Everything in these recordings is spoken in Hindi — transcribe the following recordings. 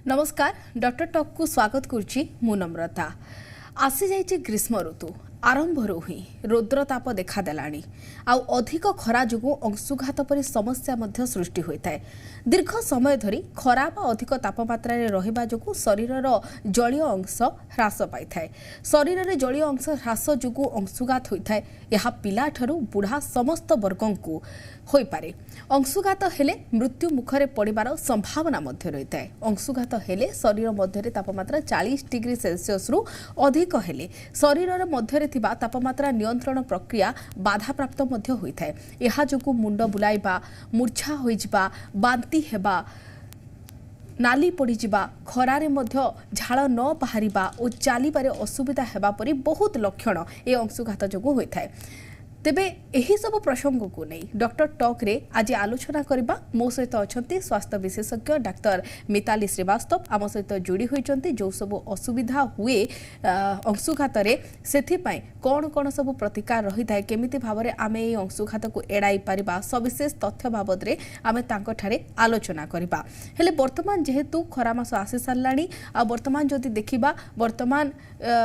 नमस्कार डॉक्टर टॉक को स्वागत करुच्ची मु नम्रता। आसी जाइए ग्रीष्म ऋतु आरंभ ही रौद्रताप देखादेलाणी आउ अधिक खरा जो अंशुघात परी समस्या मध्य सृष्टि होता है। दीर्घ समय धरी खरा व अधिक तापमात्रा रहिबा जो शरीरर जलीय अंश ह्रास पाई थाए। शरीर में जलीय अंश ह्रास जो अंशुघात होता है यह पिला ठरू बुढ़ा समस्त वर्गों को हो पारे। अंशुघात हेले मृत्यु मुखरे पड़िबार संभावना मध्य रही है। अंशुघात हेले शरीर मध्य तापमात्रा 40 डिग्री सेल्सियस रु अधिक हेले शरीर मध्य तापमात्रा नियंत्रण प्रक्रिया बाधाप्राप्त मध्य होता है। यह जो मुंड बुलाइबा, मूर्छा होइजिबा, बांती हेबा, नाली पड़ीजा, खरारे मध्य झाड़ न बाहरिबा और चलिबारे असुविधा हेबा परी बहुत लक्षण ए अंशुघात जो होता है। तेबे यही सब प्रसंग को नहीं डॉक्टर टॉक रे आज आलोचना करबा। मो सहित अच्छा स्वास्थ्य विशेषज्ञ डाक्टर मिताली श्रीवास्तव आम सहित जोड़ी होती जो सब असुविधा हुए अंशुघात से कौन कौन सब प्रतिकार रही है, केमिति भाव में आम ये अंशुघात को एड़ाई पारिबा सविशेष तथ्य बाबद रे आमे तांको ठारे आलोचना करबा। हेले वर्तमान जेहेतु खरा मास आसी सारलाणी आ वर्तमान जदि देखिबा वर्तमान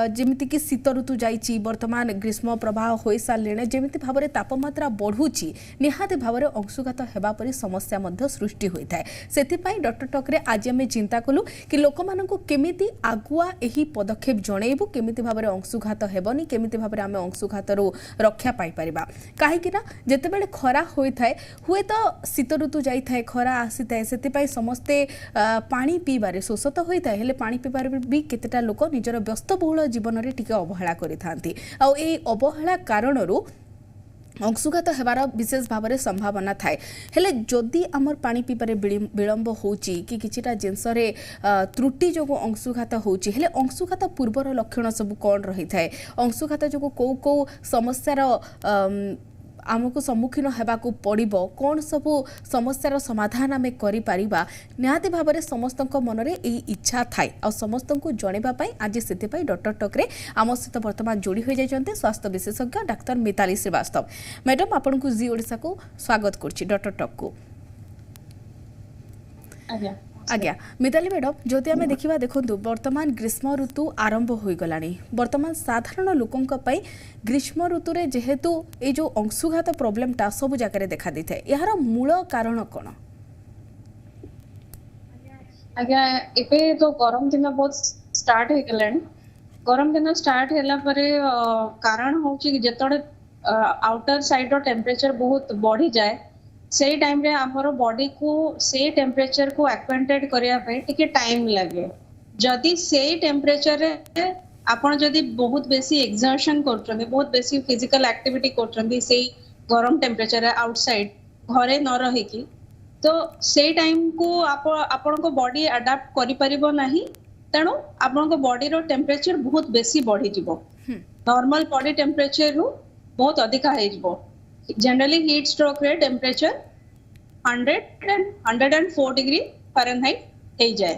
जेमिति कि शीत ऋतु जाइछि, वर्तमान ग्रीष्म प्रवाह होई सारलेणे जेमिति भाव में तापमात्रा बढ़ुची निहाती भाव में अंशुघात हेबा परी समस्या मध्य सृष्टि होता है। सेथिपाई डॉक्टर टॉक रे आज आम चिंता कलु कि लोक माननकु केमिति आगुआ एही पदक्षेप जणैबु, केमिति भाव में अंशुघात हेबनी, केमिति भाव में आम अंशुघातरू रक्षा पाई परिबा। काहेकि ना जेतेबेले खरा होइथाय हुए तो शीत ऋतु जाइथाय, खरा आसीथाय, सेथिपाई समस्ते पानी पीबारे शोषित होइथाय। हेले पानी पीबारे भी केतेटा लोक निजर व्यस्तबहुल जीवन रे टिके अवहेला करिथांती आ एई अवहेला कारणरू अंशुघात हेबार विशेष भाव में संभावना थाए। हेले जदि आमर पानी पीबारे विलंब होची कि किछिटा जिनस रे त्रुटि जो अंशुघात होची, हेले अंशुघात पूर्वर लक्षण सब कौन रही थाए, अंशुघात जो कौ समस्यार आमको सम्मुखीन हेबाकू पड़िबो, कौन सब समस्यार समाधान आमे करि पारिबा। निहाती भाव में समस्त मन में यही इच्छा थाए आ समस्त को जनइबा पई आज सेतिपाई डॉक्टर टॉक रे आम सहित वर्तमान जोड़ी हो जाइछन्ते स्वास्थ्य विशेषज्ञ डाक्टर मिताली श्रीवास्तव। मैडम आपन को जी ओडिसा को स्वागत करछि डॉक्टर टॉक को। आज्ञा मिताली मैडम जदि आम देखा देखु वर्तमान ग्रीष्म ऋतु आरंभ हो गलानी, वर्तमान साधारण लोकों ग्रीष्म ऋतु रे जेहेतु ये जो अंशुघात प्रोब्लेमटा सब जगह देखा दी है, यार मूल कारण कौन? आज्ञा एबे तो गरम दिन बहुत स्टार्ट हो गलानी। गरम दिन स्टार्ट होला परे कारण होची जेतोडे आउटर साइड रो टेम्परेचर बहुत बढ़ी जाए से टाइम रे हमर बॉडी को से टेम्परेचर को एक्वेंटेड करिया पे टिके टाइम लगे। जदि से टेम्परेचर रे आपण जदि बहुत बेसी एक्सर्शन करछन, बहुत बेसी फिजिकल एक्टिविटी करछन से गरम टेम्परेचर आउटसाइड घरे न रही की, तो से टाइम को आपण को बॉडी अडाप्ट करि परिबो नाही, तेणु आपण को बॉडी रो टेम्परेचर बहुत बेसी बढ़ी जिवो। नॉर्मल बॉडी टेम्परेचर रु बहुत अधिक है जिवो। जनरली हीट स्ट्रोक रे टेम्परेचर 104 डिग्री फारेनहाइट हो जाए।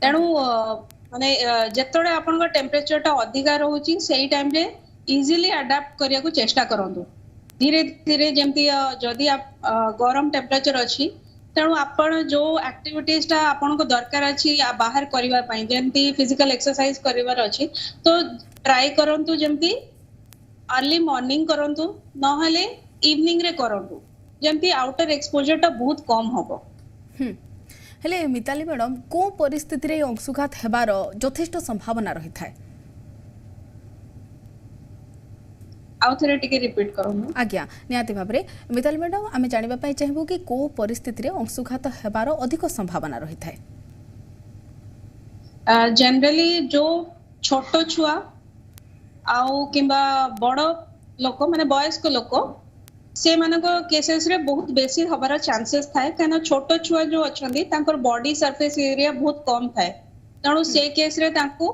तेणु माने जेतोडे आपन को टेम्परेचर टा अधिका रहउची सेही टाइम रे इजीली अडाप्ट करिया को चेष्टा करंतु। धीरे धीरे जेमती जदी आप गरम टेम्परेचर अछि तेणु आपण जो एक्टिविटीज टा आपन को दरकार अछि या बाहर करिवा पई जेमती फिजिकल एक्सरसाइज करिवार अछि तो ट्राई करंतु जेमती अर्ली मॉर्निंग करंतु नहले इवनिंग रे करंतु जेमती आउटर एक्सपोजर टा बहुत कम होबो। हेले मिताली मैडम को परिस्थिति रे अंशुघात हेबार यथेष्ट संभावना रही थाए? आउथरे टिके रिपीट करूँ। आज्ञा निहाती भाव में मिताली मैडम आमे जानिबा पई चाहबो कि को परिस्थिति रे अंशुघात हेबार अधिक संभावना रही थाए? जनरली जो छोटो छुआ आउ किंबा बड़ लोक माने वयस्क लोक से मानको केसेस रे बहुत बेसी हबार चांसेस थाए, काना छोटो छुआ जो अछंदी तांकर बॉडी सरफेस एरिया बहुत कम थाए। तणु से केस रे तांको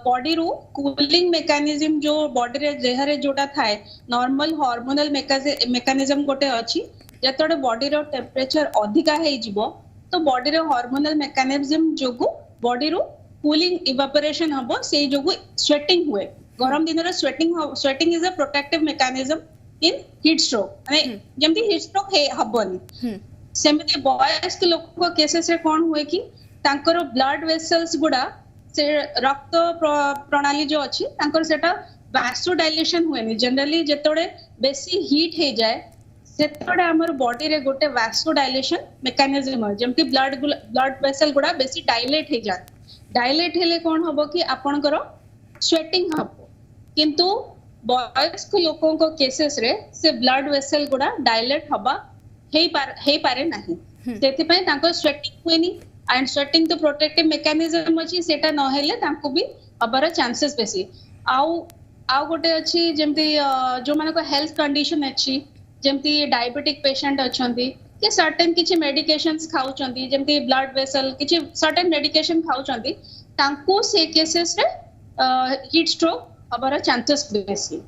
बॉडी रू कूलिंग मेकानिज्म जो बॉडी रे देह रे जोटा थाए नॉर्मल हार्मोनल मेकानिज्म गोटे अछि। जतोडे बॉडी रो टेम्परेचर अधिका हे जिवो तो बॉडी रो हार्मोनल मेकानिज्म जोगु बॉडी रू कूलिंग इवेपोरेशन हबो, से जोगु स्वेटिंग हुए। गरम दिन रे sweating is a protective mechanism in heat stroke, माने जेमती हीट स्ट्रोक हे हबनी सेमती वयस्क लोक केसेस रे कोन हुए कि तांकर ब्लड वेसल्स गुडा से रक्त प्रणाली जो अच्छी तांकर सेटा वासोडाइलेशन हुएनी जनरली जेतोड़े बेसी हीट हे जाए सेतोड़े हमर बॉडी रे गोटे वासोडाइलेशन मेकानिज्म है जेमति ब्लड वेसल गुडा बेसी डायलेट हे जाए डायलेट हेले कोन हबो कि आपनकर स्वेटिंग हबो किंतु वयस्क लोकों को केसेस रे से ब्लड वेसल गुडा डायलेट हबा हे पारे नाही सेति पय तांको स्वेटिंग हुएनी एंड स्वेटिंग तो प्रोटेक्टिव मेकानिज्म अछि सेटा न हेले तांको भी हबार चांसेस बेसी आउ गोटे अछि जेमति जो माने को हेल्थ कंडीशन अछि जेमति डायबिटिक पेशेंट अछंती कि सर्टेन किछि मेडिकेशंस खाउचंती जेमति ब्लड वेसल किछि सर्टेन मेडिकेशन खाउचंती तांको से केसेस रे हीट स्ट्रोक हबार चांसेस बेसी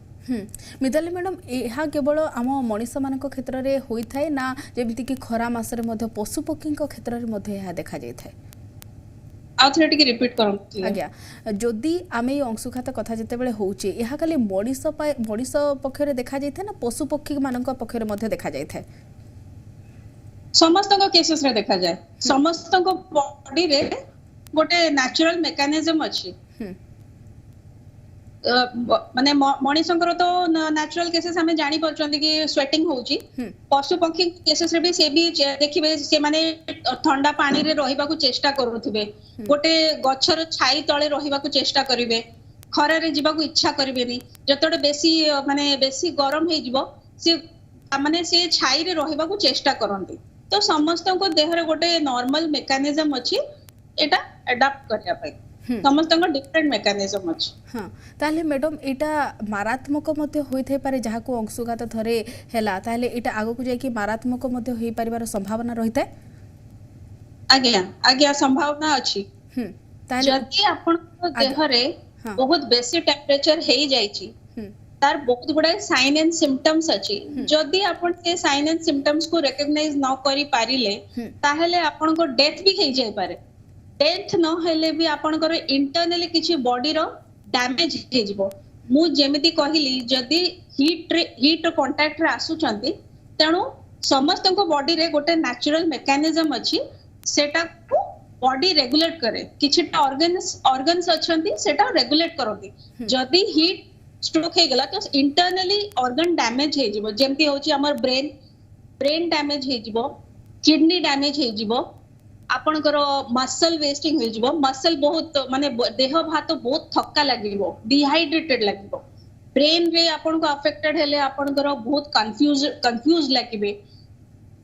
मिताली मैडम यह केवल आम मनीष मान क्षेत्र में होता है ना जमीती कि खरा मासरे पशु पक्षी क्षेत्र में देखा जाए रिपीट आज्ञा जदि आम ये अंशुघात कथा जिते होचे यह खाली मनीष पक्ष देखा जाए ना पशु पक्षी मान पक्ष देखा जाए समस्त केसेस रे देखा जाए समस्त बॉडी रे गोटे नेचुरल मेकानिज्म अछि माने मनीषंकर तो नेचुरल केसेस हमें जानी परछंती कि स्वेटिंग होउची पशु पक्षी केसेस रे भी से भी देखिबे से माने ठंडा पानी रे रहिबा को चेष्टा करूथिबे गोटे गछर छाई तळे रहिबा को चेष्टा करिवे खरा रे जीवा को इच्छा करिवेनी जतोडे बेसी माने बेसी गरम हे जीवो से माने से छाई रे रहिबा को चेष्टा करंती तो समस्त को देह रे गोटे नॉर्मल मेकानिज्म अछि एटा अडॉप्ट करिया पई समस्त डिफरेंट मेकानिज्म अछि हां ताले मैडम एटा मारात्मक मध्ये होई थाई पारे जहा को अंशुघात थरे हेला ताले एटा आगो को जाय कि मारात्मक मध्ये होई परिवार संभावना रहिता आज्ञा आज्ञा संभावना अछि ताले जदि आपण देह रे बहुत बेसी टेंपरेचर हेई जाय छी तार बहुत गुडा साइन एंड सिम्पटम्स अछि जदि आपण के साइन एंड सिम्पटम्स को रिकॉग्नाइज न करि पारिले ताहेले आपण को डेथ भी हेई जाय पारे डेथ न हेले भी आपनकर इंटरनली किछि बॉडी रो डैमेज हे जिवो मु जेमिति कहिली जदि हीट कांटेक्ट रे आसु चंती तेनु समस्त को बॉडी रे गोटे नेचुरल मेकानिज्म अछि सेटा को बॉडी रेगुलेट करे किछिटा ऑर्गन्स अछंती सेटा रेगुलेट करती जदि हीट स्ट्रोक हे गला तो इंटरनली ऑर्गन डैमेज हे जिवो जेमिति होची हमर ब्रेन डैमेज हे जिवो किडनी डैमेज हे जिवो आपनकर मसल वेस्टिंग हो जिवो मसल बहुत माने देह भात बहुत थक्का लागिवो डिहाइड्रेटेड लागिवो ब्रेन रे आपन को अफेक्टेड हेले आपनकर बहुत कंफ्यूज लागिबे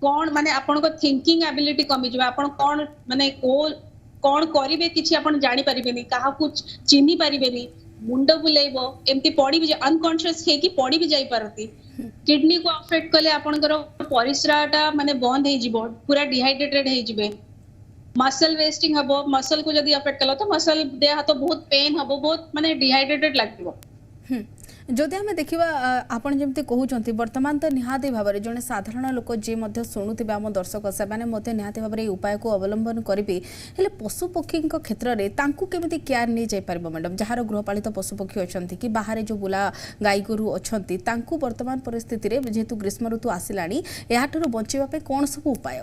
कोन माने आपन को थिंकिंग एबिलिटी कमी जिवो आपन कोन माने कोन करिवे किछि आपन जानि परिबेनी काहा को चिन्ही परिबेनी मुंड बुलेइबो एम्ति पड़ी भी अनकॉन्शियस हे कि पड़ी भी जाई परती किडनी को अफेक्ट कले आपनकर परिश्राटा माने बंद हे जिवो पूरा डिहाइड्रेटेड हे जिवे मसल वेस्टिंग हबो मसल को जदी अफेक्ट कलो तो मसल देह तो बहुत पेन हबो बहुत माने डिहाइड्रेटेड लागबो जदि हमें देखा आपन जमती कहउचंती वर्तमान तो निहाती भाव में जड़े साधारण लोक जे मध्य शुणुवे आम दर्शक से निहाती भाव में उपाय को अवलंबन करेंगे हेले पशु पक्षी क्षेत्र में केमी केयर नहीं जापर मैडम जार गृहपालित पशु पक्षी अच्छा कि बाहर जो बुला गाई गोरु अच्छा वर्तमान परिस्थिति में जेहेतु ग्रीष्म ऋतु आसला याठू बचाई कौन सब उपाय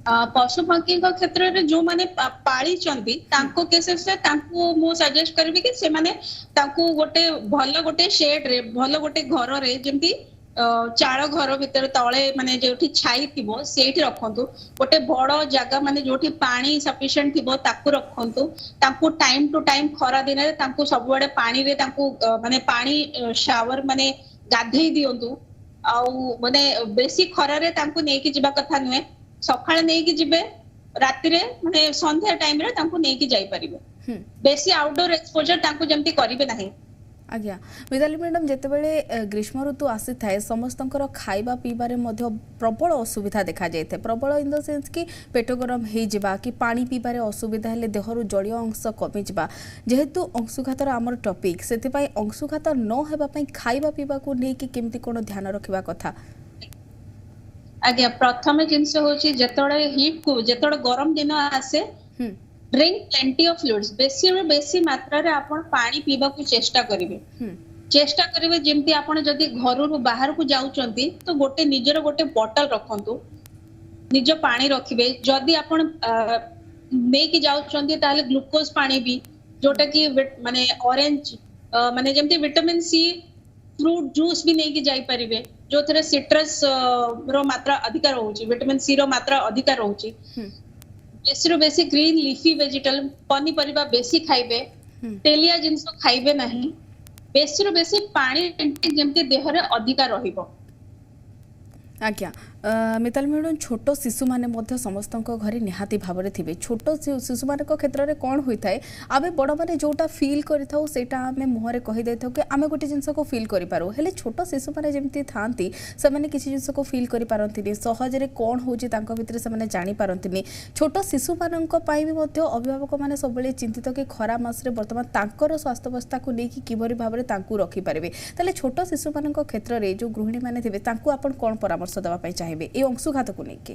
पशु पक्षी क्षेत्र में जो माने पाली चंदी तांको केसेस से तांको मो सजेस्ट करबी कि से माने तांको गोटे शेड रे भलो गोटे घर रे जेंती चाळ घर भीतर तळे माने जोठी छाई थिबो सेठी रखंतु गोटे बड़ जागा माने जोठी पानी सफिशिएंट थिबो ताकू रखंतु तांको टाइम टू टाइम खरा दिन रे तांको सब बडे पानी रे तांको माने पानी शावर माने गाधेई दियंतु आ माने बेसी खरा रे तांको नेकी जिबा कथा नुए सकाळे नेकी जिबे राति रे माने संध्या टाइम रे तांको नेकी जाई परिबे बेसी आउटडोर एक्सपोजर तांको जेमती करिवे नाही आज्ञा मिताली मैडम जितेबाला ग्रीष्म ऋतु आसी थाए समस्तंकर खाइबा पीबारे मध्य प्रबल असुविधा देखा जाए प्रबल इन द सेंस कि पेट गरम हो जावा कि पानी पीबारे असुविधा हेले देहरु जलीय अंश कमी जावा जेहेतु अंशुघातर आमर टॉपिक सेतिपाई अंशुघात न हेबा पई खाइबा पीबा को नै कि केमती कोन ध्यान रखिबा कथा आज्ञा प्रथम जिंस होची जेतोळे हीट को जेतोळे गरम दिन आसे ड्रिंक प्लेंटी ऑफ फ्लूइड्स बेसी मात्रा रे आपण पानी पीबा को चेष्टा करिवे जेमती आपण जदी घर रु बाहर को जाउचंती तो गोटे निजर गोटे बोतल रखंतु निज पानी रखिबे जदि आपण नेकी जाउछन्ती ताले ग्लूकोज पानी भी जोटा कि माने ऑरेंज माने जेमती विटामिन सी फ्रूट जूस भी नेकी जाई परिबे जो थरे सिट्रस रो मात्रा अधिक रहउची विटामिन सी रो मात्रा अधिक रहउची बेसी रो बेसी ग्रीन लीफी वेजिटेबल पनी परिबा बेसी खाइबे तेलिया जिंस खाइबे नहीं बेसी रो बेसी पानी इंटेक जेमती देह रे अधिक रहिबो आज्ञा मिताली मैडम छोट शिशु माने मध्य समस्त घरे निहाती भाव में थे छोट शिशु मान क्षेत्र में कौन होता है आम बड़ मैंने जोटा फिल करेटा आम मुहर कहीदे कि आम गोटे जिनस को फिल करूँ हेल्ले छोट शिशु मैंने जमी था से किसी जिनस को फिल करते सहजरे कौन हो भितर से जापारती छोट शिशु मानी अभिभावक मैंने सब चिंतित कि खरा मासरे बर्तमान तांकर स्वास्थ्यावस्था को लेकिन किभरी भाव में रखिपारे तेल छोट शिशु मान क्षेत्र में जो गृहिणी मैंने थे कौन परामर्श देवाई चाहिए ए अंशुघात को लेके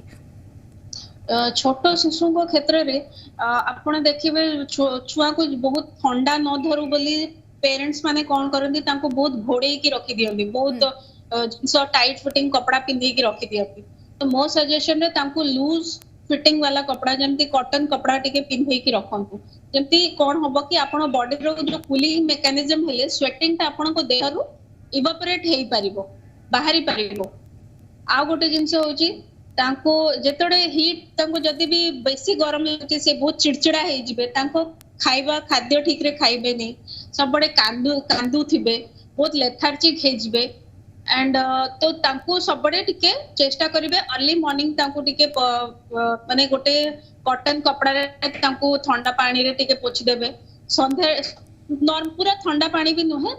छोट शिशु क्षेत्र में आपण देखिए छुआ को बहुत ठंडा न धरू बोली पेरेंट्स माने कौन करती बहुत घोड़े की रखी दियंती बहुत जिनस टाइट फिटिंग कपड़ा पिंधे की रखी दियंती तो मो सजेशन रे लूज फिटिंग वाला कपड़ा जमती कॉटन कपड़ा टिके पिंधे की रखंतु जमती कौन हबो कि आपण बॉडी रो जो कूलिंग मेकानिज्म हेले स्वेटिंग ता आपण को देह रु इवापोरेट हेई परिबो बाहरी परिबो आ गोटे जिनस होची तांको जेतडे हीट तांको जदी भी बेसी गरम होची से बहुत चिड़चिड़ा हे जिबे तांको खाइबा खाद्य ठीक रे खाइबे नै सब बडे कांदू थिबे बहुत लेथार्जिक हे जिबे एंड तो तांको सब बडे टिके चेष्टा करिवे अर्ली मॉर्निंग तांको टिके माने गोटे कॉटन कपड़ा रे तांको ठंडा पानी रे टिके पोछि देबे संध्या पूरा ठंडा पानी भी नुहे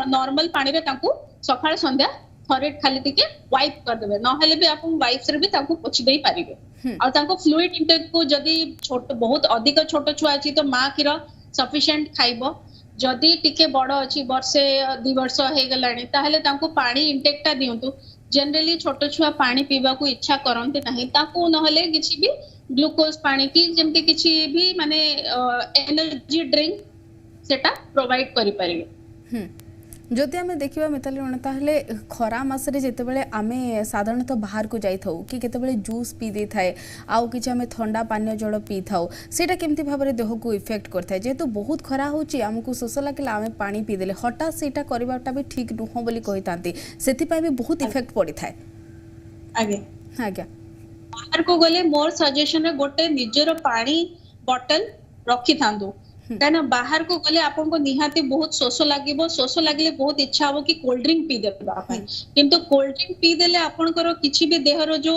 नॉर्मल पानी रे तांको सकाळ संध्या थरे खाली टिके वाइप कर देबे न हेले भी आपन वाइप्स रे भी तांको पोछि देई परिबे और तांको फ्लूइड इंटेक को जदी छोट बहुत अधिक छोट छुआ अछि तो मां कीर सफिशिएंट खाइबो जदी टिके बड़ अछि वर्षे 2 वर्ष हे गलानी ताहले तांको पानी इंटेक ता दियंतु जनरली छोट छुआ पानी पीबा को इच्छा करंते नाही ताको न हेले किछि भी ग्लूकोज पानी की जेमते किछि भी माने एनर्जी ड्रिंक सेटा प्रोवाइड करि परिबे जदि आम देखा मिताली ताहले खरा मसरे जितेबाला आम साधारणतः बाहर को जाई कि केतेबेले जूस पी दे थाए आउ कि आम ठंडा पानीय जल पी थाउ सेटा केमती भाव में देह को इफेक्ट करता है जेहेतु बहुत खरा होची आमको शोष लगे आम पानी पीदेले हठात सेटा करवाटा भी ठीक नुह बोली कही थांती सेथिपाई भी बहुत इफेक्ट पड़ी थाए आगे आज्ञा बाहर को गले मोर सजेशन है गोटे निजर पानी बॉटल रखी थांदो कहना बाहर को गले आपन को निहाती बहुत शोष लगे बहुत इच्छा हो कि कोल्ड ड्रिंक पी देबा पई किंतु कोल्ड ड्रिंक पी देले आपन को किछि भी देह रो जो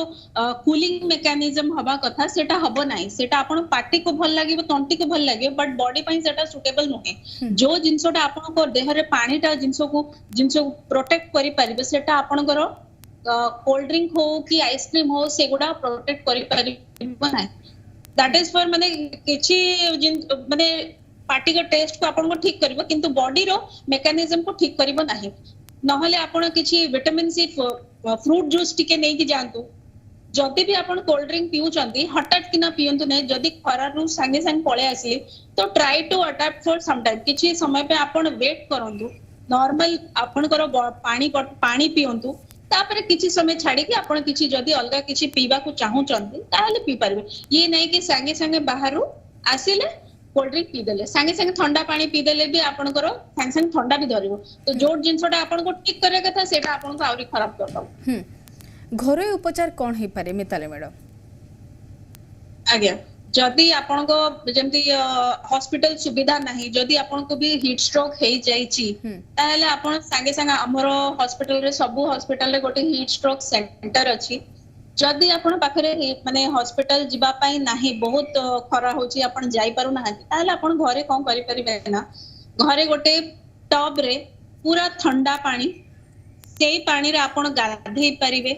कूलिंग मेकानिज्म हबा कथा सेटा हबो नाही सेटा आपन पार्टी को भल लागिबो तंटी को भल लागिबो बट बॉडी पई सेटा सुटेबल नहे जो जिंसोटा आपन को देह रे पानी ता जिंसो को प्रोटेक्ट करि परिबे सेटा आपन को कोल्ड ड्रिंक हो कि आइसक्रीम हो सेगुडा प्रोटेक्ट करि परिबो नाही दैट इज फॉर माने किछि माने पार्टी का टेस्ट को आपन को ठीक करिवो किंतु बॉडी रो मेकानिज्म को ठीक करिवो नाही नहले आपन किछि विटामिन सी फ्रूट जूस टिके नै कि जानतु जदि भी आपन कोल्ड ड्रिंक पिउ चंती हटात किना पियंतु नै जदि खरा रु संगे संग पळे आसी तो try to adopt for some time किछि समय पे आपन वेट करंतु नॉर्मल आपन करो पानी पियंतु तापर किछि समय छाड़ी कि आपन किछि जदि अलगा किछि पीबा को चाहू चंती ताले पी परबे ये नै कि संगे संगे बाहरु आसीले कोल्ड ड्रिंक पी देले संगे संगे ठंडा पानी पी देले भी आपन करो संगे संगे ठंडा भी धरिबो तो जो जिंसटा आपन को ठीक करे कथा सेटा आपन को आउरी खराब करदो घरोई उपचार कोन हे पारे मिताली मैडम आज्ञा जदि आपन को जेमती हॉस्पिटल सुविधा नाही जदि आपन को भी हीट स्ट्रोक हे जाईची ताहले आपन संगे संगे हमरो हॉस्पिटल रे सब हॉस्पिटल रे गोटे हीट स्ट्रोक सेंटर अछि जदि आपन पाखरे माने हॉस्पिटल जिबा पई नाही बहुत खरा होची आपन जाई पारु नाही ताहले आपन घरे कोन करि परिबे ना घरे गोटे टब रे पूरा ठंडा पानी सेई पानी रे आपन गाधेई परिबे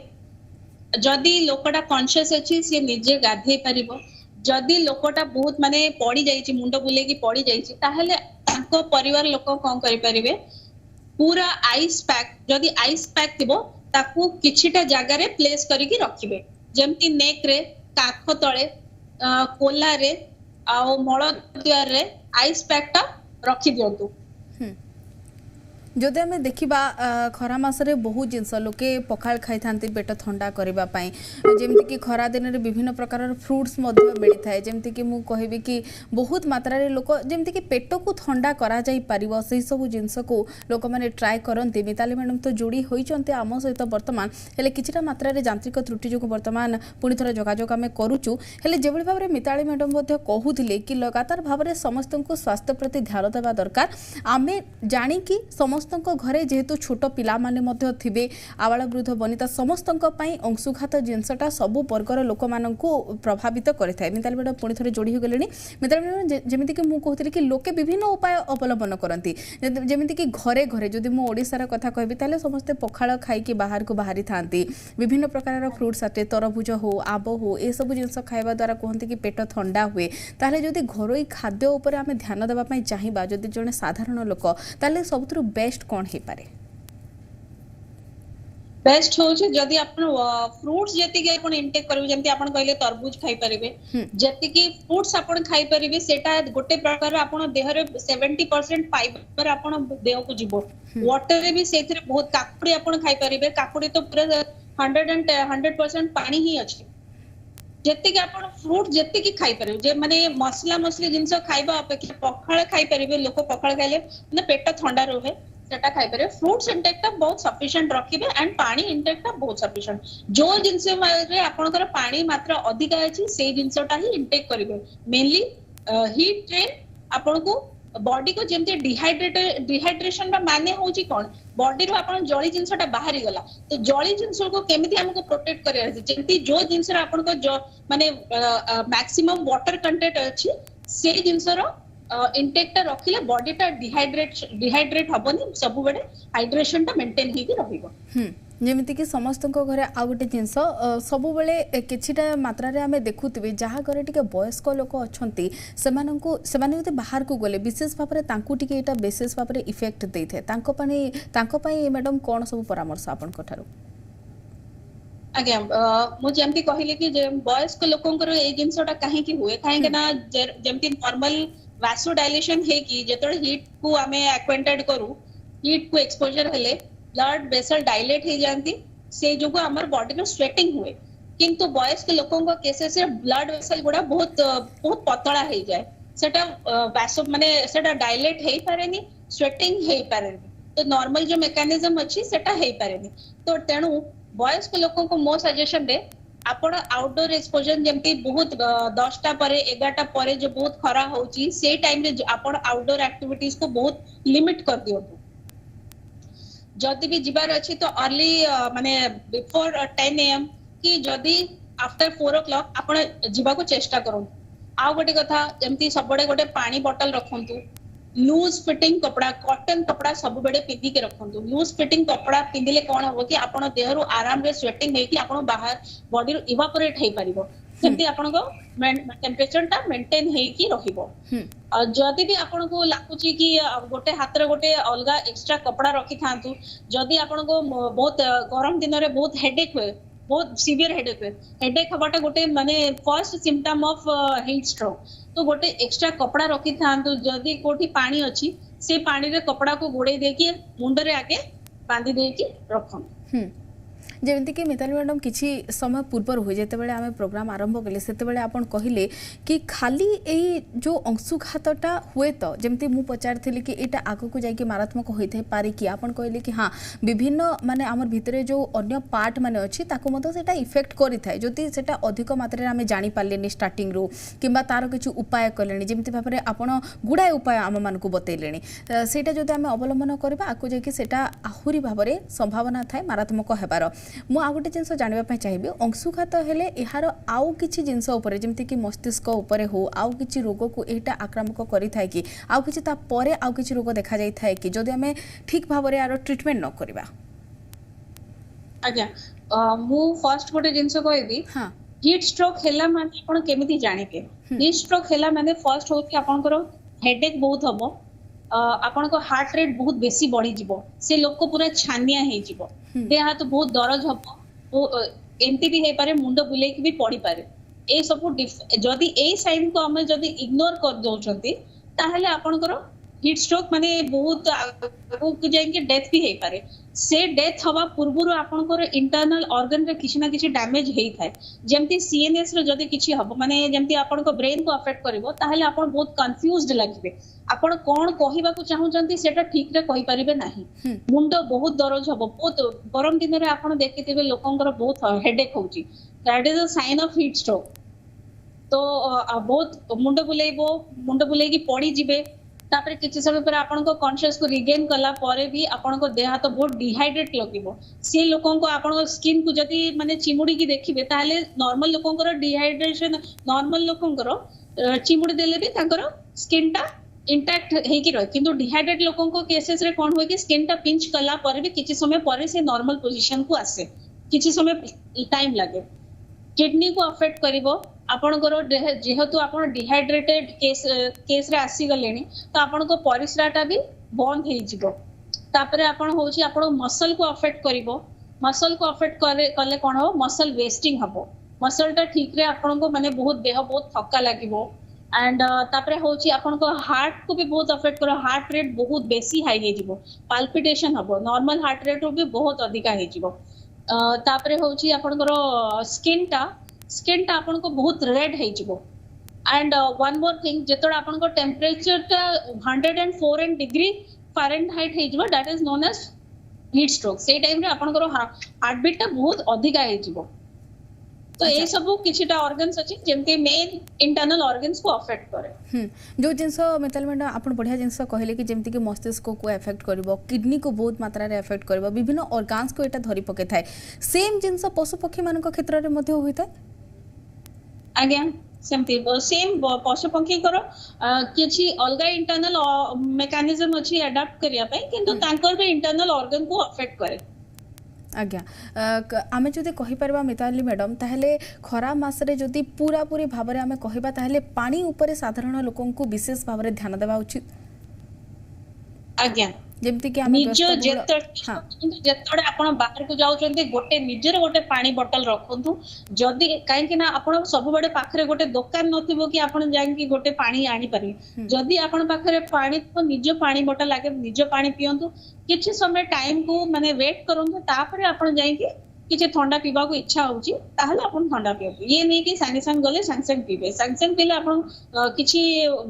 जदि लोकटा कॉन्शियस अछि से निजे गाधेई परिबो जदि लोकटा बहुत माने पड़ी जाईची मुंड बुले की पड़ी जाईची ताहले तांको परिवार लोक कोन करि परिबे पूरा आइस पैक जदि आइस पैक थिबो ताकू किछिटा जगह रे प्लेस करिकि रखिबे जेमति नेक रे काख तळे कोला रे आ मळ द्वार रे आइस पैक ता रखि दियंतु जदि आम देखा खरा मसरे बहुत जिनस लोके पखाल खाई था पेट ठंडा करने जमती कि खरा दिन में विभिन्न प्रकार फ्रुट्स मिलता है जमती कि मुझे कहबी कि बहुत मात्रा लोक जमती कि पेट को ठंडा करा जाई परिबो से सब जिनस को लोक मैंने ट्राए करते मिताली मैडम तो जोड़ी होती आम सहित बर्तमान हेले किछिटा मात्रा यांत्रिक त्रुटि जो बर्तमान पुणी थर जोगाजोग आम करुचु हेले जो भाव में मिताली मैडम कहते कि लगातार भाव में समस्त को स्वास्थ्य प्रति ध्यान देवा दरकार आम जाणिकी समस्त घरे जेहेतु छोट पिला माने मध्य थिबे आबाल वृद्ध वनिता समस्त अंशुघात जिनसटा सबु वर्गर लोक माननकु प्रभावित करिथाय मिताली मैडम पुणी थरे जोड़ी हो गलेनी मिताली मैडम जेमिति कि मु कहथि कि लोके विभिन्न उपाय अवलंबन करती जेमिति कि घरे घरे जदि मु ओडिसार कथा कहबी ताले समस्ते पखाळ खाइकी बाहर को बाहरी थांती विभिन्न प्रकार फ्रुट्स आटे तरभुज हो आब हो ए सब जिनस खाइबा द्वारा कहते कि पेट ठंडा हुए ताले जदि घरोई खाद्य उपर आमे ध्यान देबा पई चाहिबा जदि जने साधारण लोक ताले सबथुरु बेस्ट कोन हे पारे बेस्ट होचे जदि आपण फ्रूट्स जति के आपण इनटेक करबे जेंति आपण कहले तरबूज खाई परिबे जति कि फ्रूट्स आपण खाई परिबे सेटा गोटे प्रकार आपण देह रे 70% फाइबर आपण देह को जीवो वाटर रे भी सेथरे बहुत काकुड़ी आपण खाई परिबे काकुड़ी तो पूरा 100% पानी ही अछि जति कि आपण फ्रूट जति कि खाई परिबे जे माने मसला मसली जिंस खाइबा अपेक्षा पखाळ खाई परिबे लोक पखाळ खाइले माने पेट ठंडा रहे सेटा खाई परिबे फ्रूट्स इनटेक ता बहुत सफिशिएंट रखिबे एंड पानी इनटेक ता बहुत सफिशिएंट जो जिंस रे आपनकर पानी मात्रा अधिक अछि से जिंसटा ही इनटेक करिबे मेनली हीट ट्रेन आपन को बॉडी को जेमते डिहाइड्रेशन माने होची कोन बॉडी रो आपन जळी जिंसटा बाहरी गला तो जळी जिंस को केमिति हमको प्रोटेक्ट करे अछि जेमति जो जिंस रे आपन को माने मैक्सिमम वाटर कंटेंट अछि से जिंस रो इनटेक ता रखिले बॉडी ता डिहाइड्रेट हबनी सब बेडे हाइड्रेशन ता मेंटेन हेकी रहिबो जमीती कि समस्त घरे आ गोटे जिनस सब बेले किछिटा मात्रा रे आमे देखुथिबे जहाँ घरे टिके वयस्क लोक अछंती सेमाने बाहर को गले विशेष भाव में तांकु टिके एटा विशेष भाव में इफेक्ट देथे तांको पई मैडम कोन सब परामर्श आपन कठारु आज्ञा मु जेमती कहिले कि जे वयस्क लोकंकर ए जिंसटा काहे कि हुए काहे ना जेमती नॉर्मल वासोडाइलेशन हे कि जेतळे हीट को आमे एक्वेंटेड करू हीट को एक्सपोजर हेले ब्लड वेसल डायलेट हो जाती से जो हमर बॉडी में स्वेटिंग हुए किंतु वयस्क लोकों को केसेस रे ब्लड वेसल गुडा बहुत बहुत पतला हो जाए सेटा वासो माने सेटा डायलेट हे पारेनी स्वेटिंग हे पारेनी तो नॉर्मल जो मेकानिज्म अछि सेटा हे पारेनी तो तेनु वयस्क लोकों को मो सजेशन दे आपण आउटडोर एक्सपोजर जेमती बहुत 10टा परे 11टा परे जो बहुत खरा होची से टाइम रे आपण आउटडोर एक्टिविटीज को बहुत लिमिट कर दियो जदि भी जीवार अच्छी तो अर्ली माने बिफोर 10 AM कि जदि आफ्टर 4 o'clock आपण जीवा को चेष्टा करूँ आ गोटे कथा जमती सबडे गोटे पानी बोतल रखंतु लूज फिटिंग कपड़ा कॉटन कपड़ा सब बेडे पिंदी के रखंतु लूज फिटिंग कपड़ा पिंदिले कोन हो कि आपण देह रो आराम रे स्वेटिंग हे कि आपण बाहर बॉडी रो इवापोरेट हे परिबो सेमती आपण को टेंपरेचर ता मेंटेन हे कि रहिबो और जदि भी आपण को लागुची कि गोटे हाथ रे गोटे अलगा एक्स्ट्रा कपड़ा रखि थांतु जदि आपण को बहुत गरम दिन रे बहुत हेडेक हुए बहुत सीवियर हेडेक हबाटा गोटे माने first symptom of heat stroke तो गोटे एक्स्ट्रा कपड़ा रखि थांतु जदि कोठी पानी अछि से पानी रे कपड़ा को गोडे देकी मुंड रे आके बांधी देकी रखम जमीती कि मिताली मैडम किसी समय पूर्वर हुए जितेबाला आम प्रोग्राम आरंभ कले से आपन कहले कि खाली यही जो अंशुघातटा हुए तो जमती मु पचारि कि यहाँ आग को जाकि मारात्मक होता पारे कि आपन कहले कि हाँ विभिन्न माने आमर भितरे जो अन्य पार्ट माने अच्छी सेटा इफेक्ट करें जदि सेटा अधिक मात्रा आम जापारे स्टार्टिंग रू कि तार किसी उपाय कले जमी भाव में आपड़ गुड़ाए उपाय आम मानक बतैले सेटा जदि आम अवलंबन करवा आपको जाकि आहुरी भाव में संभावना थाए मारात्मक होबार मु आ गोटे जिनस जानवाई चाहिए अंशुघात हेले यार आउ किछि जिनस उपरे जेमति कि मस्तिष्क उपरे हो आउ किछि रोग को एटा आक्रामक करि थाए कि आउ किछि ता परे आउ किछि रोग देखा जाई थाए कि जदि हमें ठीक भाव में यार ट्रीटमेंट न करबा आज्ञा मु फर्स्ट गोटे जिनस कहबी हां हीट स्ट्रोक हेला माने आपण केमिति जानिबे हीट स्ट्रोक हेला माने फर्स्ट हो कि आपनकर हेडेक बहुत हबो आपण को हार्ट रेट बहुत बेसी बढ़ी जीवो से लोक को पूरा छानिया हे जीवो देह हाथ बहुत दरज हबो एमती भी हे पारे मुंड बुले कि भी पड़ी पारे ए सब जदी ए साइन को हम जदी इग्नोर कर दोचंती ताहले आपनकर हिट स्ट्रोक माने बहुत आगु जाइके डेथ भी हे पारे से डेथ हवा पूर्वरु आपनकर इंटरनल ऑर्गन रे किछि ना किछि डैमेज हेई थाए जेमति सीएनएस रे जदी किछि हबो माने जेमति आपनको ब्रेन को अफेक्ट करबो ताहले आपन बहुत कंफ्यूज्ड लागिबे आपन कोन कहिबा को चाहउचंती सेटा ठीक रे कहि परिबे नाही मुंड बहुत दरज हबो बहुत गरम दिन रे आपन देखिथिबे लोकंकर बहुत हेडेक होउची that is a sign of heat stroke तो बहुत मुंड बुलेगी पड़ी जिबे तापर किछि समय पर आपन को कॉन्शियस को रिगेन कला परे भी आपन को देह हाथ बहुत डिहाइड्रेट लगिबो से लोकन को आपन को स्किन को जदी माने चिमुडी की देखिबे ताले नॉर्मल लोकन को डिहाइड्रेशन नॉर्मल लोकन को चिमुडी देले भी ताकर स्किन टा इंटैक्ट हे की रह किंतु डिहाइड्रेट लोकन को केसेस रे कोन होय कि स्किन टा पिंच कला परे भी किछि समय परे से नॉर्मल पोजीशन को आसे किछि समय टाइम लागे किडनी को अफेक्ट करिवो आपनकर जेहेतु आपण डिहाइड्रेटेड केस रे आसी गलेनी तो आपण को परिस्राटा भी बंद हे जिवो तापरे आपण होची आपण मसल को अफेक्ट करिवो मसल को अफेक्ट कले कोन हो मसल वेस्टिंग हबो मसल टा ठीक रे आपण को माने बहुत देह बहुत थक्का लागिवो एंड तापरे होची आपण को हार्ट को भी बहुत अफेक्ट करो हार्ट रेट बहुत बेसी हाई हे जिवो पाल्पिटेशन हबो नॉर्मल हार्ट रेट भी बहुत अधिका हे जिवो तापरे होची आपनकर स्किन टा आपन को बहुत रेड हे जिवो एंड वन मोर थिंग जेतोड़ आपन को टेंपरेचर टा 104 डिग्री फ़ारेनहाइट हे जिवो that is known as heat stroke से टाइम रे आपन को हार्ट बीट टा बहुत अधिका हे जिवो तो ए सब किछिटा ऑर्गन्स अछि जेमते मेन इंटरनल ऑर्गन्स को अफेक्ट करे जो जिंस मिताली मैडम आपण बढ़िया जिंस कहले कि जेमति कि मस्तिष्क को अफेक्ट करबो किडनी को बहुत मात्रा रे अफेक्ट करबो विभिन्न ऑर्गन्स को एटा धरि पके थाए सेम जिंस पशु पक्षी मान को क्षेत्र रे मध्ये होइता आज्ञा सेमती सेम पशु पक्षी करो किछि अलगा इंटरनल मेकानिज्म अछि अडॉप्ट करिया पय किंतु तांकर भी इंटरनल ऑर्गन को अफेक्ट करे आज्ञा आमे जदि कहि परबा मिताली मैडम ताहले खरा मास रे जदि पूरा पूरी भाबरे आमे कहिबा ताहले पानी ऊपर साधारण लोकन को विशेष भाबरे ध्यान देबा उचित आज्ञा जेमति कि आमे निज जेतडे आपण बाहर को जाउचंती गोटे निजर गोटे पानी बोतल रखंतु जदी काहे कि ना आपण सब बडे पाखरे गोटे दुकान नथिबो कि आपण जांकी गोटे पानी आनी पारि जदी आपण पाखरे पानी तो निज पानी बोतल आगे निज पानी पियंतु किछि समय टाइम को माने वेट करंतु तापरे आपण जांकी किछि ठंडा पीबा को इच्छा होउची ताहले आपण ठंडा पियबो ये नै कि संगे संग गले संग पीबे संग पीले आपण किछि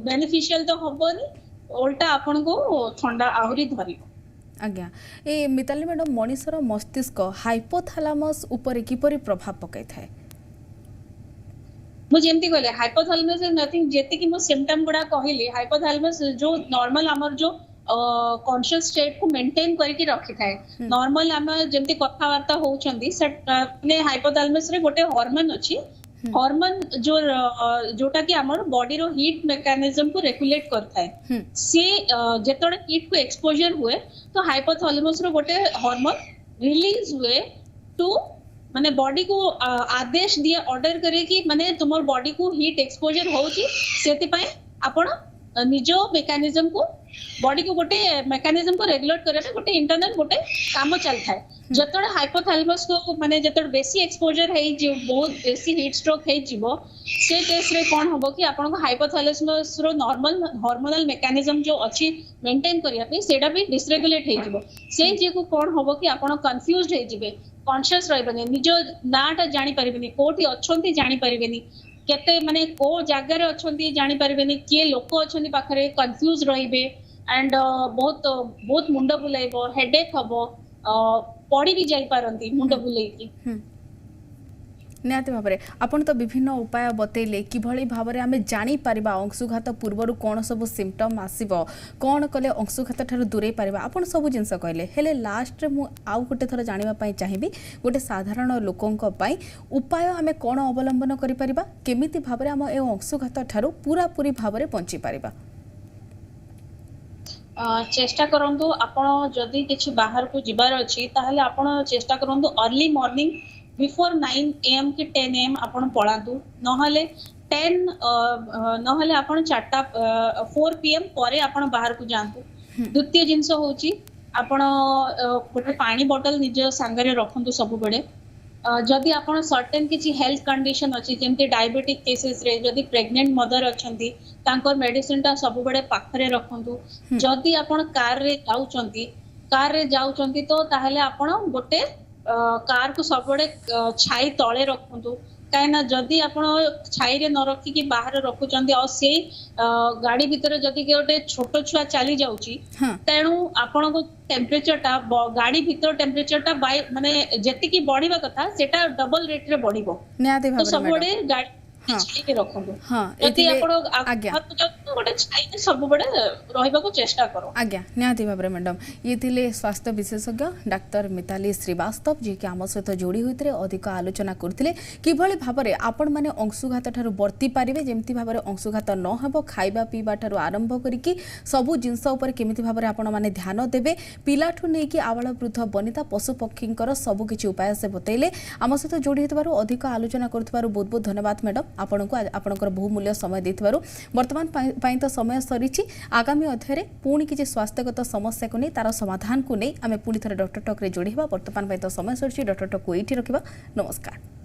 बेनिफिशियल तो होबोनी उल्टा आपन को ठंडा आहुरी धरी आज्ञा ए मिताली मैडम मनीषर मस्तिष्क हाइपोथैलेमस ऊपर किपरि प्रभाव पकाई थाए मु जेमती कहले हाइपोथैलेमस इज नथिंग जेते कि मु सिम्पटम गुडा कहली हाइपोथैलेमस जो नॉर्मल हमर जो कॉन्शियस स्टेट को मेंटेन करके रखी थाए नॉर्मल हम जेमती कथा वार्ता होउचंदी सेट ने हाइपोथैलेमस रे गोटे हार्मोन अछि हार्मोन जो जोटा कि हमर बॉडी रो हीट मेकानिज्म को रेगुलेट करता है से जेतोड़ हीट को एक्सपोजर हुए तो हाइपोथैलेमस रो गोटे हार्मोन रिलीज हुए टू माने बॉडी को आदेश दिए ऑर्डर करे कि माने तुमर बॉडी को हीट एक्सपोजर होउची सेति पय आपण निजो मेकानिज्म को बॉडी को गोटे मेकानिज्म को रेगुलेट करे गोटे इंटरनल गोटे काम चलता है जतोड़ हाइपोथैलेमस को माने जतोड़ बेसी एक्सपोजर है जे बहुत बेसी हीट स्ट्रोक है जीवो से केस रे कोन होबो कि आपण को हाइपोथैलेमस रो नॉर्मल हार्मोनल मेकानिज्म जो अछि मेंटेन करिया पे सेडा भी डिसरेगुलेट है जीवो से जे को कोन होबो कि आपण कंफ्यूज्ड है जिवे कॉन्शियस रहबनी निजो नाटा जानि परिबनी कोठी अछंती जानि परिबनी केते माने को जागा रे अछंती जानि परिबनी के लोक अछंती पाखरे कंफ्यूज रहिबे एंड बहुत बहुत मुंड बुलाइबो हेडेक हबो पड़ी भी जाई पारंती मुंड बुलेकी निहाती भाव आपन तो विभिन्न उपाय बतैले किभली भाव में आम जापर अंशुघात पूर्वर कौन सब सिम्पटम आसो कौन कले अंशुघात ठार दूरे पार आपन सब जिनस कहले हेले लास्ट में आउ गोटे थर जानापी चाहिए गोटे साधारण लोकों उपाय आम कौन अवलंबन करमिति भाव में आम ए अंशुघात ठार पूरा पूरी भाव में बंची पार चेष्टा करंतु आपण जदि किछि बाहर को जिबार अछि ताहले आपण चेष्टा करंतु अर्ली मॉर्निंग बिफोर 9 AM कि 10 AM आपण पळांतु नहले 10 नहले आपण 4 PM परे आपण बाहर को जांतु द्वितीय जिंस होची आपण गोटे पानी बोतल निज संगरे रखंतु सब बेले जदि आपण सर्टेन किसी हेल्थ कंडीशन अच्छी जमती डायबिटिक केसेस रे जदि प्रेग्नेंट मदर अच्छंती तांकर मेडिसिन टा सब बड़े पाखरे रखंतु जदि आपण कार रे जाउचंती तो ताहले आपण गोटे कार को सब बड़े छाई तळे रखंतु कहीं जदि आपण छाई रे न रखिकी बाहर रखुचंती और से गाड़ी भीतर जदि गोटे छोट छुआ चली जाउची तेणु आपण को टेम्परेचर टा गाड़ी भीतर टेम्परेचर टा माने जेतिकी बढ़िबा कथा सेटा डबल रेट रे बढ़िबो निहाती तो भाबरे सब बड़े मैडम गाड़ी छाई के रखंतु हाँ जदि एथिले आपण आज्ञा गोटे छाई सब बड़े रहिबा को चेष्टा करो आज्ञा निहाती भाबरे मैडम ये थिले स्वास्थ्य विशेषज्ञ डाक्टर मिताली श्रीवास्तव जी के आम सहित जोड़ी होते अधिक आलोचना करथिले किभଳି भाबरे आपण माने अंशुघात ठारू बर्ती पारिबे जेमति भाबरे अंशुघात न हेबो खाइबा पीबा ठारू आरंभ करिकी सबु जिंस ऊपर केमिति भाबरे आपण माने ध्यान देबे पिलाठू नेकी आवाळ वृद्ध बनिता पशु पक्षींकर सबु किछि उपाय से बतैले आम सहित जोड़ी होतबारु अधिक आलोचना करथबारु बहुत बहुत धन्यवाद मैडम आपनको आपनकर बहुमूल्य समय देथिबारु वर्तमान पाई तो समय सरीछि आगामी अध्याय पुणी किछि स्वास्थ्यगत समस्या को नहीं तार समाधान को नहीं आमे पुणी थरे डॉक्टर टॉक रे जोड़ी हेबा वर्तमान पाई तो समय सरीछि डॉक्टर टॉक को एठी रखिबा नमस्कार।